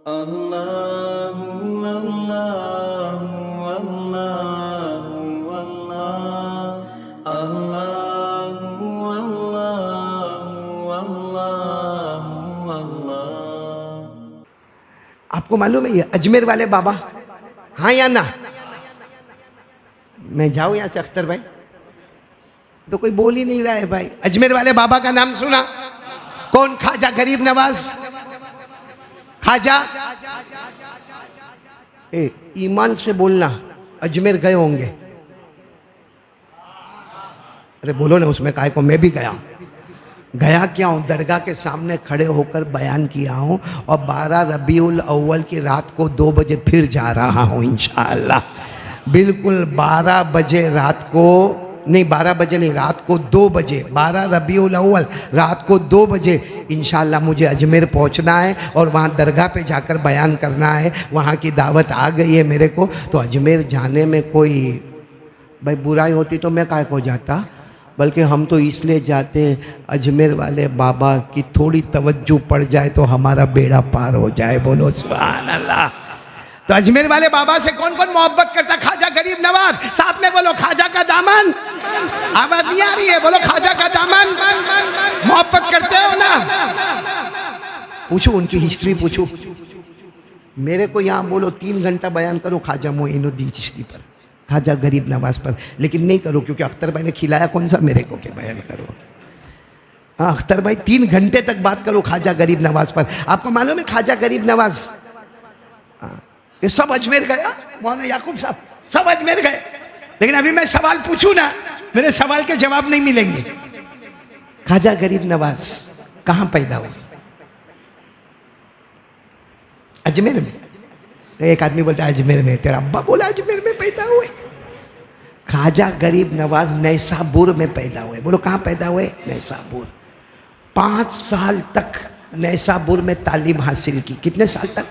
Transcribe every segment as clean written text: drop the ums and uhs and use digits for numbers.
अल्लाहु अल्लाहु अल्लाहु अल्लाह अल्लाहु अल्लाहु अल्लाहु अल्लाह। आपको मालूम है ये अजमेर वाले बाबा, हाँ या ना? मैं जाऊं यहां से अख्तर भाई? तो कोई बोल ही नहीं रहा है भाई। अजमेर वाले बाबा का नाम सुना? कौन? ख्वाजा गरीब नवाज। ख्वाजा ईमान से बोलना, अजमेर गए होंगे? अरे बोलो ना, उसमें काहे को, मैं भी गया हूं। गया क्या हूं? दरगाह के सामने खड़े होकर बयान किया हूं और 12 रबीउल अव्वल की रात को 2 बजे फिर जा रहा हूं इंशाअल्लाह। बिल्कुल 12 बजे रात को नहीं, 12 बजे नहीं, रात को 2 बजे, 12 रबीउल अव्वल रात को 2 बजे इंशाअल्लाह मुझे अजमेर पहुंचना है और वहां दरगाह पे जाकर बयान करना है। वहां की दावत आ गई है मेरे को। तो अजमेर जाने में कोई भाई बुराई होती तो मैं काहे को जाता, बल्कि हम तो इसलिए जाते हैं अजमेर वाले बाबा की थोड़ी तवज्जो पड़ जाए तो हमारा बेड़ा पार हो जाए। बोलो सुभान अल्लाह। तो अजमेर वाले बाबा से कौन कौन मोहब्बत करता? ख्वाजा गरीब नवाज। साथ में बोलो ख्वाजा का दामन। आवाज नहीं आ रही है? बोलो ख्वाजा का दामन। मोहब्बत करते हो ना? पूछो उनकी हिस्ट्री पूछो। मेरे को यहाँ बोलो 3 घंटा बयान करो ख्वाजा मोइनुद्दीन चिश्ती पर, ख्वाजा गरीब नवाज पर, लेकिन नहीं करो क्योंकि अख्तर भाई ने खिलाया कौन सा मेरे को के बयान करो। हाँ अख्तर भाई 3 घंटे तक बात करो ख्वाजा गरीब नवाज पर। आपको मालूम है ख्वाजा गरीब नवाज ये सब अजमेर गया, मौलाना याकूब साहब सब अजमेर गए। लेकिन अभी मैं सवाल पूछूं ना, मेरे सवाल के जवाब नहीं मिलेंगे। ख्वाजा गरीब नवाज कहां पैदा हुए? अजमेर में। एक आदमी बोलता है अजमेर में, तेरा अब्बा बोला अजमेर में पैदा हुए। ख्वाजा गरीब नवाज नैसाबुर में पैदा हुए। बोलो कहां पैदा हुए? नैसाबुर। 5 साल तक नैसाबुर में तालीम हासिल की। कितने साल तक?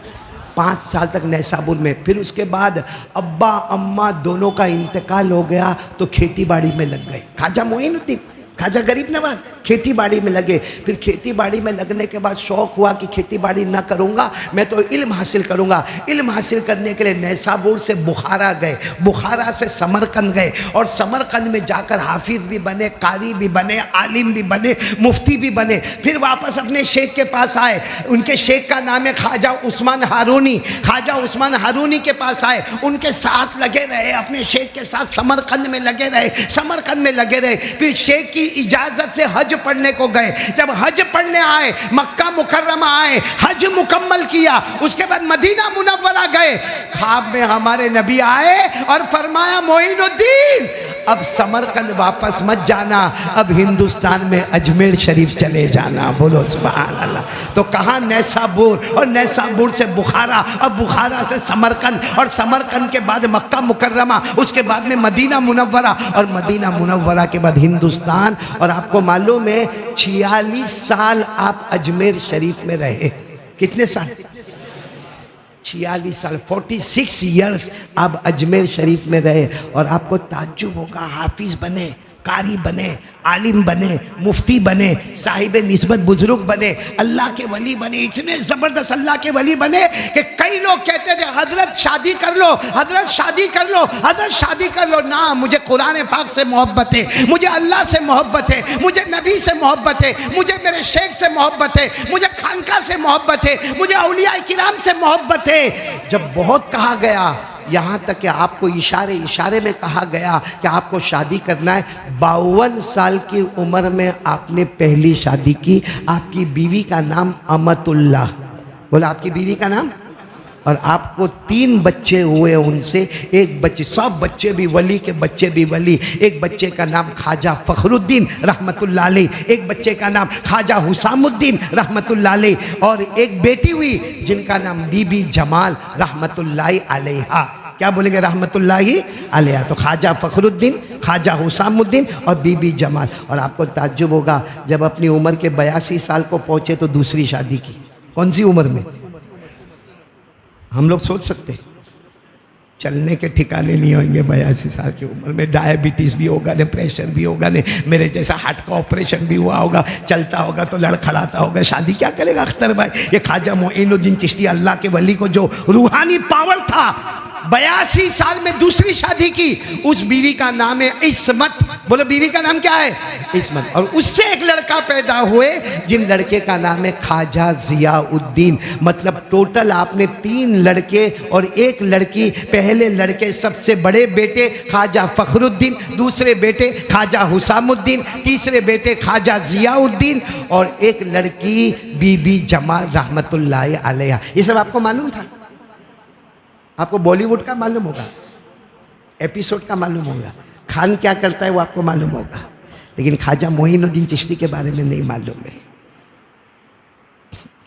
5 साल तक नैसाबुर में। फिर उसके बाद अब्बा अम्मा दोनों का इंतकाल हो गया तो खेती बाड़ी में लग गए। ख्वाजा मोइनुद्दीन, ख्वाजा गरीब नवाज खेती बाड़ी में लगे। फिर खेती बाड़ी में लगने के बाद शौक हुआ कि खेती बाड़ी ना करूँगा, मैं तो इल्म हासिल करूँगा। इल्म हासिल करने के लिए नैसाबुर से बुखारा गए, बुखारा से समरकंद गए और समरकंद में जाकर हाफिज भी बने, कारी भी बने, आलिम भी बने, मुफ्ती भी बने। फिर वापस अपने शेख के पास आए। उनके शेख का नाम है ख्वाजा उस्मान हारूनी। ख्वाजा उस्मान हारूनी के पास आए, उनके साथ लगे रहे, अपने शेख के साथ समरकंद में लगे रहे, समरकंद में लगे रहे। फिर शेख की इजाजत से हज पढ़ने को गए। जब हज पढ़ने आए, मक्का मुकर्रमा आए, हज मुकम्मल किया, उसके बाद मदीना मुनव्वरा गए। ख्वाब में हमारे नबी आए और फरमाया मोइनुद्दीन अब समरकंद वापस मत जाना, अब हिंदुस्तान में अजमेर शरीफ चले जाना। बोलो सुभान अल्लाह। तो कहा नैसाबुर और नैसाबुर से बुखारा, अब बुखारा से समरकंद और समरकंद के बाद मक्का मुकर्रमा, उसके बाद में मदीना मुनव्वरा और मदीना मुनव्वरा के बाद हिंदुस्तान। और आपको मालूम है 46 साल आप अजमेर शरीफ में रहे। कितने साल? 46 साल, 46 ईयर्स आप अजमेर शरीफ में रहे। और आपको ताज्जुब होगा, हाफिज बने, कारी बने, आलिम बने, मुफ्ती बने, साहिब निस्बत बुजुर्ग बने, अल्लाह के वली बने। इतने ज़बरदस्त अल्लाह के वली बने कि कई लोग कहते थे हजरत शादी कर लो, हजरत शादी कर लो, हजरत शादी कर लो। ना, मुझे कुरान पाक से मोहब्बत है, मुझे अल्लाह से मोहब्बत है, मुझे नबी से मोहब्बत है, मुझे मेरे शेख से मोहब्बत है, मुझे खानका से मोहब्बत है, मुझे औलिया किराम से मोहब्बत है। जब बहुत कहा गया, यहाँ तक कि आपको इशारे इशारे में कहा गया कि आपको शादी करना है। 52 साल की उम्र में आपने पहली शादी की। आपकी बीवी का नाम अमतुल्लाह। बोला आपकी बीवी का नाम? और आपको 3 बच्चे हुए उनसे। एक बच्चे, सब बच्चे भी वली के बच्चे भी वली। एक बच्चे का नाम ख्वाजा फखरुद्दीन रहमतुल्लाह अलैह, एक बच्चे का नाम ख्वाजा हुसामुद्दीन रहमतुल्लाह अलैह और एक बेटी हुई जिनका नाम बीबी जमाल रहमतुल्लाह अलैहा। क्या बोलेंगे? रहमतुल्लाही अलैहा। तो ख्वाजा फखरुद्दीन, ख्वाजा हुसामुद्दीन और बीबी जमाल। और आपको ताज्जुब होगा जब अपनी उम्र के 82 साल को पहुंचे तो दूसरी शादी की। कौन सी उम्र में? हम लोग सोच सकते चलने के ठिकाने नहीं होंगे 82 साल की उम्र में। डायबिटीज भी होगा ने, प्रेशर भी होगा ने, मेरे जैसा हार्ट का ऑपरेशन भी हुआ होगा, चलता होगा तो लड़खड़ाता होगा। शादी क्या करेगा अख्तर भाई? ये ख्वाजा मोइनुद्दीन चिश्ती अल्लाह के वली को जो रूहानी पावर था, 82 साल में दूसरी शादी की। उस बीवी का नाम है इस्मत। बोलो बीवी का नाम क्या है? इस्मत। और उससे एक लड़का पैदा हुए जिन लड़के का नाम है ख्वाजा जियाउद्दीन। मतलब टोटल आपने 3 लड़के और 1 लड़की। पहले लड़के सबसे बड़े बेटे ख्वाजा फखरुद्दीन, दूसरे बेटे ख्वाजा हुसामुद्दीन, तीसरे बेटे ख्वाजा जियाउद्दीन और 1 लड़की बीबी जमाल रहमतुल्लाह अलैहा। ये सब आपको मालूम था? आपको बॉलीवुड का मालूम होगा, एपिसोड का मालूम होगा, खान क्या करता है वो आपको मालूम होगा, लेकिन ख्वाजा मोइनुद्दीन चिश्ती के बारे में नहीं मालूम है।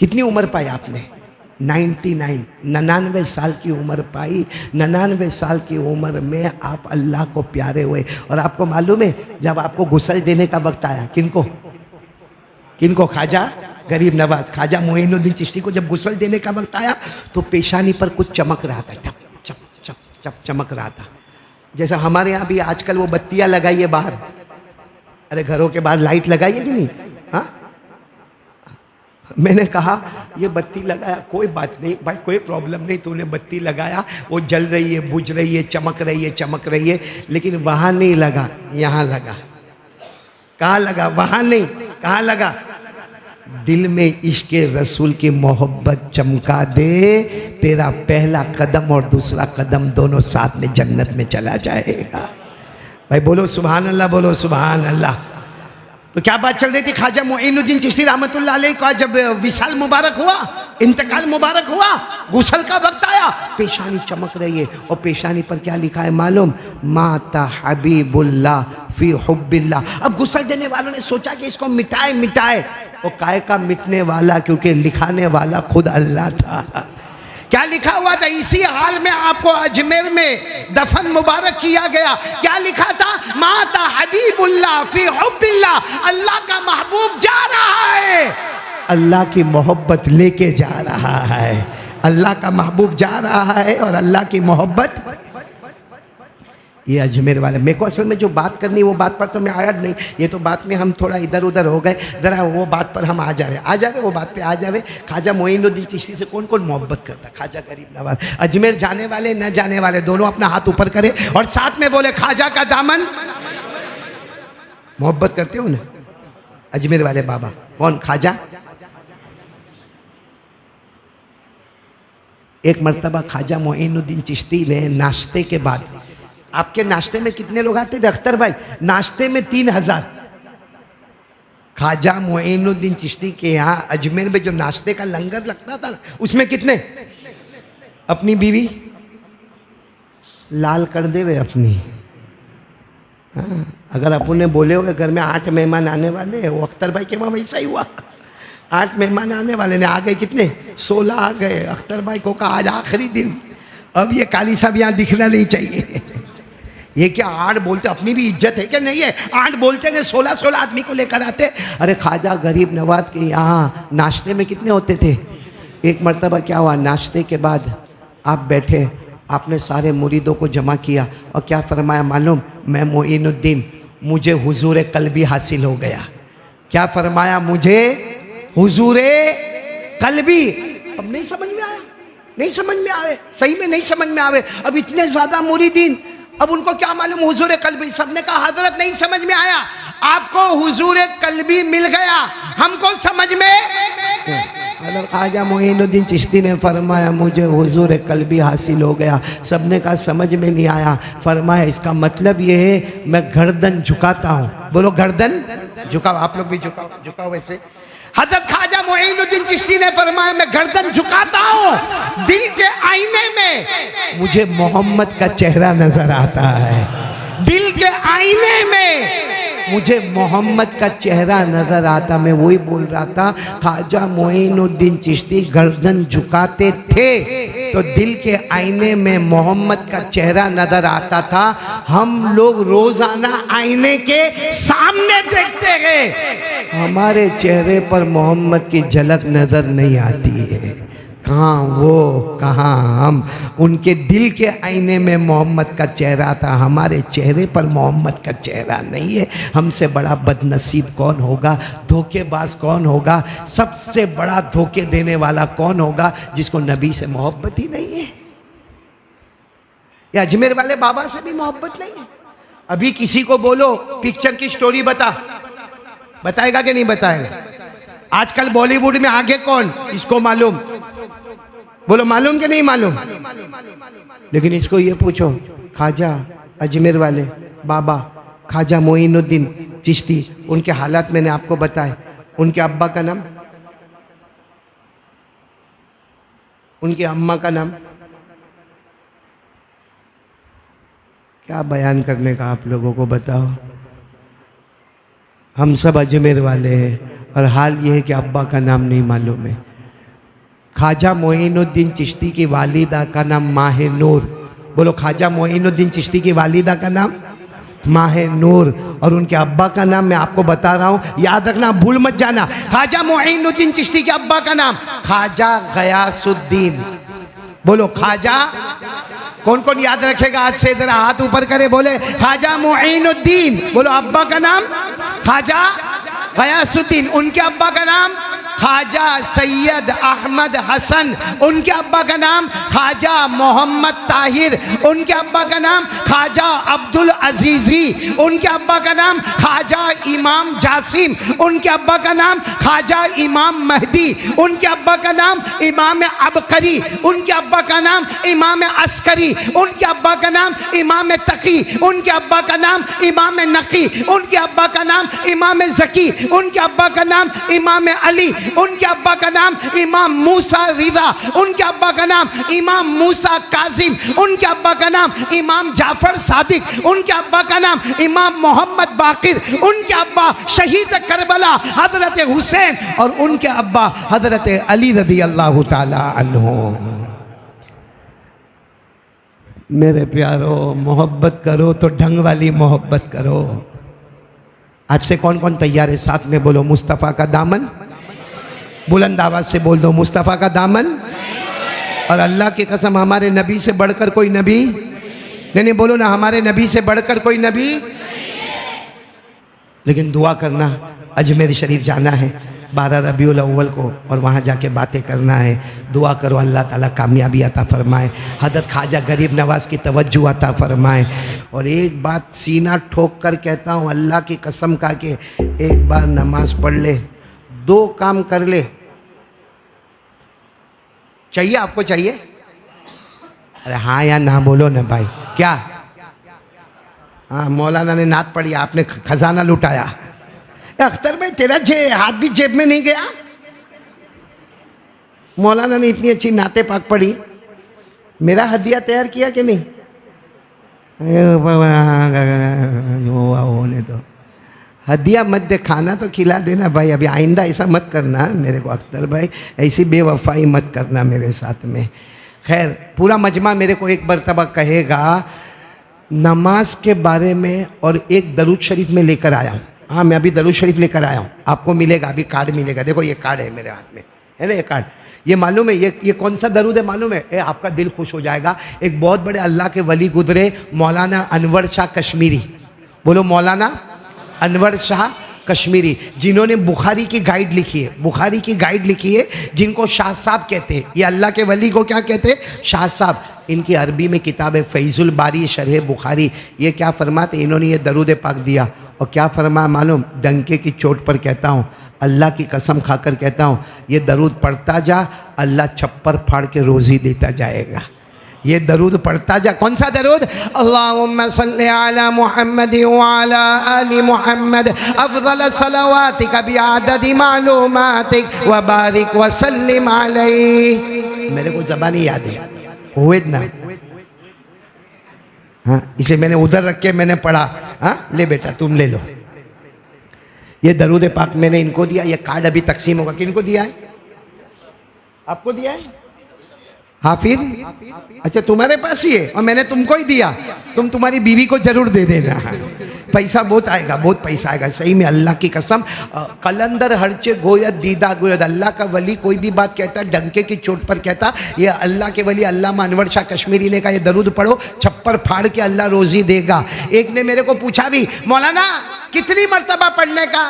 कितनी उम्र पाई आपने? 99 साल की उम्र पाई। 99 साल की उम्र में आप अल्लाह को प्यारे हुए। और आपको मालूम है जब आपको गुस्ल देने का वक्त आया, किनको किनको? ख्वाजा गरीब नवाज ख्वाजा मोइनुद्दीन चिश्ती को जब गुस्ल देने का वक्त आया तो पेशानी पर कुछ चमक रहा था, चप चप चप चप चमक रहा था। जैसा हमारे यहाँ भी आजकल वो बत्तियां लगाइए बाहर, अरे घरों के बाहर लाइट लगाइए कि नहीं? हाँ, मैंने कहा ये बत्ती लगाया, कोई बात नहीं भाई, कोई प्रॉब्लम नहीं, तूने बत्ती लगाया, वो जल रही है, बुझ रही है, चमक रही है, लेकिन वहां नहीं लगा, यहाँ लगा। कहाँ लगा? वहां नहीं, कहाँ लगा? दिल में इश्क़े रसूल की मोहब्बत चमका दे, तेरा पहला कदम और दूसरा कदम दोनों साथ में जन्नत में चला जाएगा। भाई बोलो सुभान अल्लाह, बोलो सुभान अल्लाह। तो क्या बात चल रही थी? ख्वाजा मोइनुद्दीन चिश्ती रहमतुल्लाह अलैह का जब विसाल मुबारक हुआ, इंतकाल मुबारक हुआ, गुस्ल का वक्त आया, पेशानी चमक रही है। और पेशानी पर क्या लिखा है मालूम? माता हबीबुल्लाह फी हुब्बिल्लाह। अब गुस्ल देने वालों ने सोचा कि इसको मिटाए। वो काय का मिटने वाला, क्योंकि लिखाने वाला खुद अल्लाह था। क्या लिखा हुआ था? इसी हाल में आपको अजमेर में दफन मुबारक किया गया। क्या लिखा था? माता हबीबुल्लाह फी हुब्बिल्लाह। अल्लाह का महबूब जा रहा है, अल्लाह की मोहब्बत लेके जा रहा है। अल्लाह का महबूब जा रहा है और अल्लाह की मोहब्बत। ये अजमेर वाले, मेरे को असल में जो बात करनी वो बात पर तो मैं आया नहीं, ये तो बात में हम थोड़ा इधर उधर हो गए। ज़रा वो बात पर हम आ जावे वो बात पे आ जावे। ख्वाजा मोइनुद्दीन चिश्ती से कौन कौन मोहब्बत करता? ख्वाजा गरीब नवाज। अजमेर जाने वाले न जाने वाले दोनों अपना हाथ ऊपर करें और साथ में बोले ख्वाजा का दामन। मोहब्बत करते हो ना अजमेर वाले बाबा? कौन? ख्वाजा। एक मरतबा ख्वाजा मोइनुद्दीन चिश्ती ने नाश्ते के बाद, आपके नाश्ते में कितने लोग आते थे अख्तर भाई? नाश्ते में 3000। ख्वाजा मोइनुद्दीन चिश्ती के यहाँ अजमेर में जो नाश्ते का लंगर लगता था उसमें कितने? अपनी बीवी लाल कर दे वे अपनी। हाँ, अगर अपन ने बोले हुए घर में 8 मेहमान आने वाले हैं, वो अख्तर भाई के वहाँ वैसा ही हुआ। 8 मेहमान आने वाले ने, आ गए कितने? 16 आ गए। अख्तर भाई को कहा आज आखिरी दिन, अब ये काली साहब यहाँ दिखना नहीं चाहिए। ये क्या 8 बोलते? अपनी भी इज्जत है क्या? नहीं है। 8 बोलते ने 16 आदमी को लेकर आते। अरे ख्वाजा गरीब नवाज के यहाँ नाश्ते में कितने होते थे? एक मरतबा क्या हुआ, नाश्ते के बाद आप बैठे, आपने सारे मुरीदों को जमा किया और क्या फरमाया मालूम? मैं मोइनुद्दीन, मुझे हुजूर कल्बी हासिल हो गया। क्या फरमाया? मुझे हुजूर कल्बी। अब नहीं समझ में आया, नहीं समझ में आवे, सही में नहीं समझ में आवे। अब इतने ज्यादा मुरीदीन, अब उनको क्या मालूम हुजूर कल्बी? सबने कहा हजरत नहीं समझ में आया, आपको हुजूर कल्बी मिल गया, हमको समझ में। ख्वाजा मोइनुद्दीन चिश्ती ने फरमाया मुझे हुजूर कल्बी हासिल हो गया। सबने कहा समझ में नहीं आया। फरमाया इसका मतलब ये है मैं गर्दन झुकाता हूँ। बोलो गर्दन झुकाओ, आप लोग भी झुकाओ वैसे। हजरत ख्वाजा मोइनुद्दीन चिश्ती ने फरमाया मैं गर्दन झुकाता हूँ, दिल के आईने में मुझे मोहम्मद का चेहरा नजर आता है। दिल के आईने में मुझे मोहम्मद का चेहरा नजर आता। मैं वही बोल रहा था, ख्वाजा मोइनुद्दीन चिश्ती गर्दन झुकाते थे तो दिल के आईने में मोहम्मद का चेहरा नजर आता था। हम लोग रोजाना आईने के सामने देखते हैं, हमारे चेहरे पर मोहम्मद की झलक नजर नहीं आती है। कहाँ वो कहाँ हम। उनके दिल के आईने में मोहम्मद का चेहरा था, हमारे चेहरे पर मोहम्मद का चेहरा नहीं है। हमसे बड़ा बदनसीब कौन होगा, धोखेबाज कौन होगा, सबसे बड़ा धोखे देने वाला कौन होगा जिसको नबी से मोहब्बत ही नहीं है। या अजमेर वाले बाबा से भी मोहब्बत नहीं है। अभी किसी को बोलो पिक्चर की स्टोरी बताएगा कि नहीं बताएगा? आजकल बॉलीवुड में आगे कौन, इसको मालूम? बोलो मालूम कि नहीं मालूम? लेकिन इसको ये पूछो, ख्वाजा अजमेर वाले बाबा ख्वाजा मोइनुद्दीन चिश्ती, उनके हालात मैंने आपको बताए। उनके अब्बा का नाम, उनकी अम्मा का नाम, क्या बयान करने का आप लोगों को बताओ। हम सब अजमेर वाले हैं और हाल ये है कि अब्बा का नाम नहीं मालूम है। ख्वाजा मोइनुद्दीन चिश्ती की वालिदा का नाम माह नूर। बोलो ख्वाजा मोइनुद्दीन चिश्ती की वालिदा का नाम माह नूर, और उनके अब्बा का नाम मैं आपको बता रहा हूँ, याद रखना, भूल मत जाना। ख्वाजा मोइनुद्दीन चिश्ती के अब्बा का नाम ख्वाजा गयासुद्दीन। बोलो ख्वाजा, कौन कौन याद रखेगा? आज से जरा हाथ ऊपर करे, बोले ख्वाजा मोइनुद्दीन। बोलो अब्बा का नाम ख्वाजा गयासुद्दीन। उनके अब्बा का नाम ख्वाजा सैयद अहमद हसन। उनके अब्बा का नाम ख्वाजा मोहम्मद ताहिर। उनके अब्बा का नाम ख्वाजा अब्दुल अजीजी। उनके अब्बा का नाम ख्वाजा इमाम जासिम। उनके अब्बा का नाम ख्वाजा इमाम महदी। उनके अब्बा का नाम इमाम अबकरी। उनके अब्बा का नाम इमाम अस्करी। उनके अब्बा का नाम इमाम तकी। उनके अब्बा का नाम इमाम नकी। उनके अब्बा का नाम इमाम जकी। उनके अब्बा का नाम इमाम अली। उनके अब्बा का नाम इमाम मूसा रिदा। उनके अब्बा का नाम इमाम मूसा काजिम। उनके अब्बा का नाम इमाम जाफर सादिक। उनके अब्बा का नाम इमाम मोहम्मद बाकिर। उनके अब्बा शहीद करबला हजरत हुसैन, और उनके अब्बा हजरत अली रदी अल्लाह ताला अन्हु। मेरे प्यारो, मोहब्बत करो तो ढंग वाली मोहब्बत करो। आज से कौन कौन तैयार है? साथ में बोलो मुस्तफ़ा का दामन। बुलंद आवाज से बोल दो मुस्तफ़ा का दामन। और अल्लाह की कसम हमारे नबी से बढ़कर कोई नबी नहीं, बोलो ना, हमारे नबी से बढ़कर कोई नबी। लेकिन दुआ करना, अजमेर शरीफ जाना है 12 रबीउल अव्वल को और वहाँ जाके बातें करना है। दुआ करो अल्लाह ताला कामयाबी अता फरमाए, हज़रत ख्वाजा गरीब नवाज की तवज्जो अता फरमाए। और एक बात सीना ठोक कर कहता हूँ, अल्लाह की कसम खा के, एक बार नमाज पढ़ ले, 2 काम कर ले। चाहिए आपको? चाहिए? अरे हाँ या ना बोलो ना भाई। क्या? हाँ, मौलाना ने नात पढ़ी, आपने खजाना लुटाया। अख्तर भाई तेरा हाथ भी जेब में नहीं गया? मौलाना ने इतनी अच्छी नाते पाक पढ़ी, मेरा हदिया तैयार किया कि नहीं? होने दो, हदिया मत दे, खाना तो खिला देना भाई। अभी आइंदा ऐसा मत करना मेरे को अख्तर भाई, ऐसी बेवफाई मत करना मेरे साथ में। खैर, पूरा मजमा मेरे को एक मरतबा कहेगा नमाज के बारे में, और एक दरूद शरीफ में लेकर आया हूँ। हाँ, मैं अभी दरूद शरीफ लेकर आया हूँ, आपको मिलेगा, अभी कार्ड मिलेगा। देखो ये कार्ड है मेरे हाथ में, है ना ये कार्ड। ये मालूम है ये कौन सा दरूद है मालूम है? आपका दिल खुश हो जाएगा। एक बहुत बड़े अल्लाह के वली गुजरे, मौलाना अनवर शाह कश्मीरी। बोलो मौलाना अनवर शाह कश्मीरी, जिन्होंने बुखारी की गाइड लिखी है। बुखारी की गाइड लिखी है, जिनको शाह साहब कहते हैं। ये अल्लाह के वली को क्या कहते हैं? शाह साहब। इनकी अरबी में किताब है फैजुल बारी शरह बुखारी। ये क्या फरमाते, इन्होंने ये दरूद पाक दिया, और क्या फरमाया मालूम? डंके की चोट पर कहता हूँ, अल्लाह की कसम खाकर कहता हूँ, ये दरूद पढ़ता जा, अल्लाह छप्पर फाड़ के रोज़ी देता जाएगा। ये दरूद पढ़ता जा। कौन सा दरूद? अल्लाहुम्मा सल्ली अला मुहम्मद व अला आलि मुहम्मद अफज़ल सलावातिक बिअददि मालूमातिक व बारिक व सल्लिम अलैहि। मेरे को ज़बानी याद है, हुए ना। हाँ, इसे मैंने उधर रख के मैंने पढ़ा। हाँ, ले बेटा तुम ले लो। ये दरूद पाक मैंने इनको दिया। ये कार्ड अभी तकसीम होगा। किनको दिया है? आपको दिया है? हाँ फिर अच्छा तुम्हारे पास ही है और मैंने तुमको ही दिया, तुम तुम्हारी बीवी को जरूर दे देना। पैसा बहुत आएगा, बहुत पैसा आएगा। सही में अल्लाह की कसम, कलंदर हरचे गोयत दीदा गोयत, अल्लाह का वली कोई भी बात कहता है डंके की चोट पर कहता। ये अल्लाह के वली अल्लामा अनवर शाह कश्मीरी ने कहा ये दरूद पढ़ो, छप्पर फाड़ के अल्लाह रोजी देगा। एक ने मेरे को पूछा भी मौलाना कितनी मर्तबा पढ़ने का,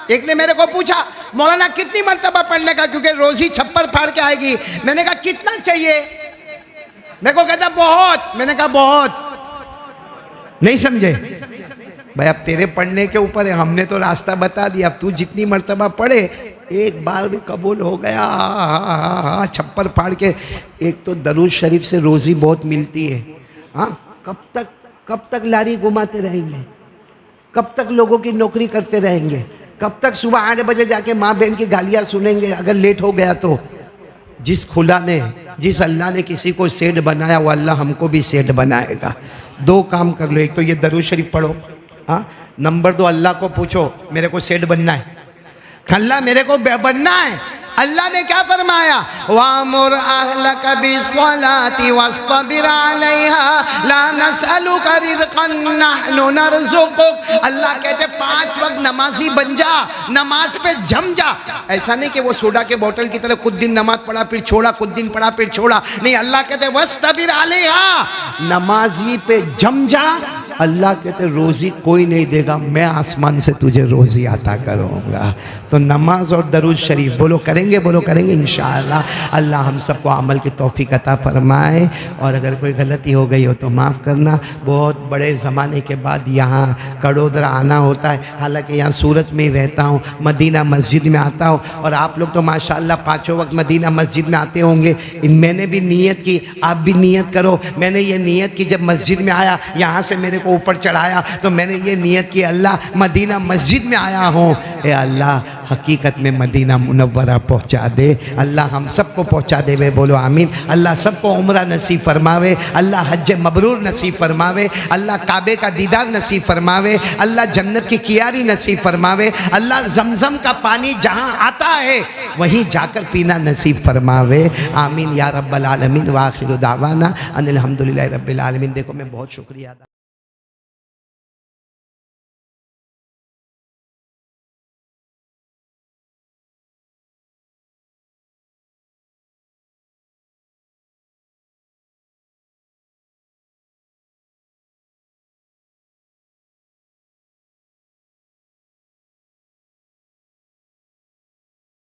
एक ने मेरे को पूछा मौलाना कितनी मर्तबा पढ़ने का, क्योंकि रोजी छप्पर फाड़ के आएगी। मैंने कहा कितना चाहिए, मेरे को कहता बहुत। मैंने कहा बहुत नहीं समझे भाई, अब तेरे पढ़ने के ऊपर है, हमने तो रास्ता बता दिया, अब तू जितनी मर्तबा पढ़े एक बार भी कबूल हो गया। छप्पर फाड़ के। एक तो दरूद शरीफ से रोजी बहुत मिलती है। हाँ कब तक लारी घुमाते रहेंगे, कब तक लोगों की नौकरी करते रहेंगे, कब तक सुबह 8 बजे जाके माँ बहन की गालियाँ सुनेंगे अगर लेट हो गया तो। जिस खुदा ने, जिस अल्लाह ने किसी को सेठ बनाया वो अल्लाह हमको भी सेठ बनाएगा। 2 काम कर लो, एक तो ये दरूद शरीफ पढ़ो, हाँ। नंबर 2 अल्लाह को पूछो मेरे को सेठ बनना है, अल्लाह मेरे को बनना है। अल्लाह ने क्या फरमाया, वामुर अहलक बिस्सलाति वस्तबिर अलैहा ला नसअलुका रिज़क़न नहनु नरज़ुकुक। अल्लाह कहते 5 वक्त नमाजी बन जा, नमाज पे जम जा। ऐसा नहीं कि वो सोडा के बोतल की तरह कुछ दिन नमाज पढ़ा फिर छोड़ा, कुछ दिन पढ़ा फिर छोड़ा, नहीं। अल्लाह कहते वस्तबिर अलैहा, नमाजी पे जम जा। अल्लाह कहते रोज़ी कोई नहीं देगा, मैं आसमान से तुझे रोज़ी अता करूँगा। तो नमाज और दरूद शरीफ बोलो करेंगे इंशाअल्लाह। अल्लाह हम सबको अमल की तौफीक अता फरमाए। और अगर कोई गलती हो गई हो तो माफ़ करना। बहुत बड़े ज़माने के बाद यहाँ कड़ोदरा आना होता है, हालांकि यहाँ सूरत में ही रहता हूँ, मदीना मस्जिद में आता हूँ। और आप लोग तो माशाअल्लाह 5 वक्त मदीना मस्जिद में आते होंगे। मैंने भी नीयत की, आप भी नीयत करो। मैंने ये नीयत की जब मस्जिद में आया, यहाँ से मेरे को ऊपर चढ़ाया तो मैंने ये नीयत की अल्लाह मदीना मस्जिद में आया हूँ, ए अल्लाह हकीकत में मदीना मुनव्वरा पहुँचा दे। अल्लाह हम सबको पहुँचा दे, वे बोलो आमीन। अल्लाह सबको उम्रा नसीब फरमावे, अल्लाह हज मबरूर नसीब फरमावे, अल्लाह काबे का दीदार नसीब फरमावे, अल्लाह जन्नत की कियारी नसीब फरमावे, अल्लाह जमजम का पानी जहाँ आता है वहीं जाकर पीना नसीब फरमावे। आमीन या रब्बल आलमीन। व आखिरु दावाना अनिल हम्दुलिल्लाहि रब्बिल आलमीन। देखो मैं बहुत शुक्रिया